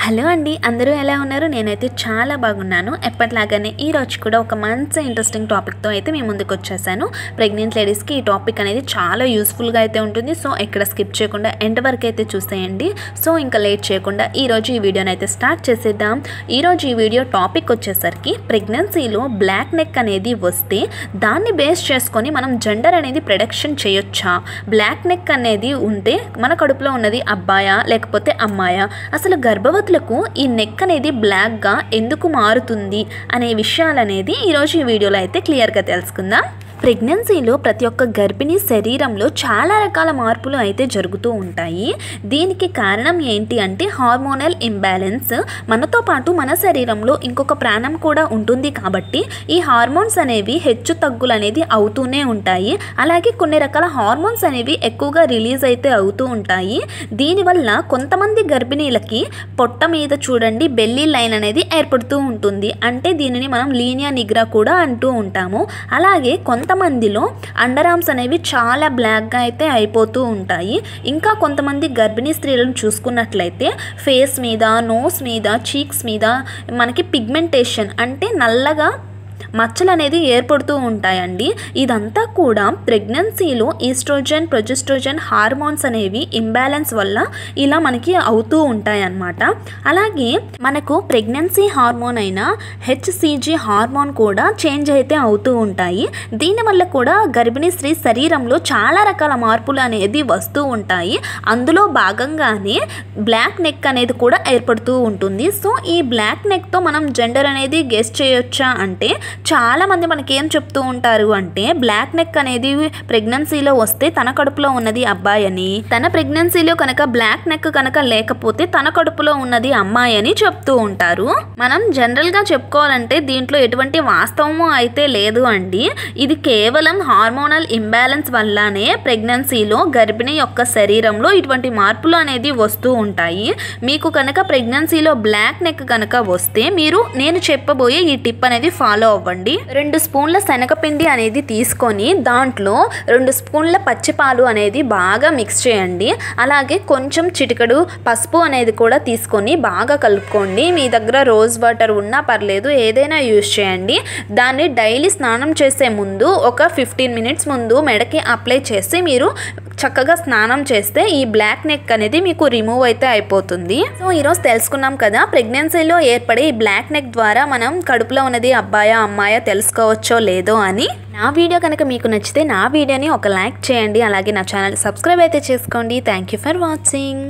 Hello అండి, అందరూ ఎలా ఉన్నారు? నేనైతే చాలా బాగున్నాను. ఎప్పటిలాగానే ఈ రోజు కూడా ఒక మంచి ఇంట్రెస్టింగ్ టాపిక్తో అయితే మేము ముందుకు వచ్చేసాను. ప్రెగ్నెంట్ లేడీస్కి ఈ టాపిక్ అనేది చాలా యూస్ఫుల్గా అయితే ఉంటుంది. సో ఎక్కడ స్కిప్ చేయకుండా ఎండ్ వరకు అయితే చూసేయండి. సో ఇంకా లేట్ చేయకుండా ఈరోజు ఈ వీడియోని అయితే స్టార్ట్ చేసేద్దాం. ఈరోజు ఈ వీడియో టాపిక్ వచ్చేసరికి ప్రెగ్నెన్సీలో బ్లాక్ నెక్ అనేది వస్తే దాన్ని బేస్ చేసుకొని మనం జెండర్ అనేది ప్రెడిక్షన్ చేయొచ్చా? బ్లాక్ నెక్ అనేది ఉంటే మన కడుపులో ఉన్నది అబ్బాయా లేకపోతే అమ్మాయా? అసలు గర్భవతులకు ఈ నెక్ అనేది బ్లాక్గా ఎందుకు మారుతుంది అనే విషయాలనేది ఈరోజు ఈ వీడియోలో అయితే క్లియర్గా తెలుసుకుందాం. ప్రెగ్నెన్సీలో ప్రతి ఒక్క గర్భిణీ శరీరంలో చాలా రకాల మార్పులు అయితే జరుగుతూ ఉంటాయి. దీనికి కారణం ఏంటి అంటే హార్మోనల్ ఇంబ్యాలెన్స్. మనతో పాటు మన శరీరంలో ఇంకొక ప్రాణం కూడా ఉంటుంది కాబట్టి ఈ హార్మోన్స్ అనేవి హెచ్చు తగ్గులు అనేది అవుతూనే ఉంటాయి. అలాగే కొన్ని రకాల హార్మోన్స్ అనేవి ఎక్కువగా రిలీజ్ అయితే అవుతూ ఉంటాయి. దీనివల్ల కొంతమంది గర్భిణీలకి పొట్ట మీద చూడండి బెల్లీ లైన్ అనేది ఏర్పడుతూ ఉంటుంది. అంటే దీనిని మనం లీనియా నిగ్రా కూడా అంటూ ఉంటాము. అలాగే కొంతమందిలో అండర్ ఆర్మ్స్ అనేవి చాలా బ్లాక్గా అయితే అయిపోతూ ఉంటాయి. ఇంకా కొంతమంది గర్భిణీ స్త్రీలను చూసుకున్నట్లయితే ఫేస్ మీద, నోస్ మీద, చీక్స్ మీద మనకి పిగ్మెంటేషన్ అంటే నల్లగా మచ్చలు అనేది ఏర్పడుతూ ఉంటాయండి. ఇదంతా కూడా ప్రెగ్నెన్సీలో ఈస్ట్రోజన్, ప్రొజెస్ట్రోజన్ హార్మోన్స్ అనేవి ఇంబ్యాలెన్స్ వల్ల ఇలా మనకి అవుతూ ఉంటాయన్నమాట. అలాగే మనకు ప్రెగ్నెన్సీ హార్మోన్ అయిన హెచ్సిజి హార్మోన్ కూడా చేంజ్ అయితే అవుతూ ఉంటాయి. దీనివల్ల కూడా గర్భిణీ స్త్రీ శరీరంలో చాలా రకాల మార్పులు అనేది వస్తూ ఉంటాయి. అందులో భాగంగానే బ్లాక్ నెక్ అనేది కూడా ఏర్పడుతూ ఉంటుంది. సో ఈ బ్లాక్ నెక్తో మనం జెండర్ అనేది గెస్ చేయొచ్చా అంటే చాలా మంది మనకి ఏం చెప్తూ ఉంటారు అంటే బ్లాక్ నెక్ అనేది ప్రెగ్నెన్సీలో వస్తే తన కడుపులో ఉన్నది అబ్బాయి అని, తన ప్రెగ్నెన్సీలో కనుక బ్లాక్ నెక్ కనుక లేకపోతే తన కడుపులో ఉన్నది అమ్మాయి అని చెప్తూ ఉంటారు. మనం జనరల్గా చెప్పుకోవాలంటే దీంట్లో ఎటువంటి వాస్తవము అయితే లేదు అండి. ఇది కేవలం హార్మోనల్ ఇంబ్యాలెన్స్ వల్లనే ప్రెగ్నెన్సీలో గర్భిణి యొక్క శరీరంలో ఇటువంటి మార్పులు అనేది వస్తూ ఉంటాయి. మీకు కనుక ప్రెగ్నెన్సీలో బ్లాక్ నెక్ కనుక వస్తే మీరు నేను చెప్పబోయే ఈ టిప్ అనేది ఫాలో అవ్వండి. 2 స్పూన్ల శనగపిండి అనేది తీసుకొని దాంట్లో 2 స్పూన్ల పచ్చిపాలు అనేది బాగా మిక్స్ చేయండి. అలాగే కొంచెం చిటికెడు పసుపు అనేది కూడా తీసుకొని బాగా కలుపుకోండి. మీ దగ్గర రోజ్ వాటర్ ఉన్నా పర్లేదు, ఏదైనా యూజ్ చేయండి. దాన్ని డైలీ స్నానం చేసే ముందు ఒక 15 మినిట్స్ ముందు మెడకి అప్లై చేసి మీరు చక్కగా స్నానం చేస్తే ఈ బ్లాక్ నెక్ అనేది మీకు రిమూవ్ అయితే అయిపోతుంది. సో ఈరోజు తెలుసుకున్నాం కదా ప్రెగ్నెన్సీలో ఏర్పడే ఈ బ్లాక్ నెక్ ద్వారా మనం కడుపులో ఉన్నది అబ్బాయా అమ్మాయా తెలుసుకోవచ్చో లేదో అని. నా వీడియో కనుక మీకు నచ్చితే నా వీడియోని ఒక లైక్ చేయండి. అలాగే నా ఛానల్ సబ్స్క్రైబ్ అయితే చేసుకోండి. Thank you for watching.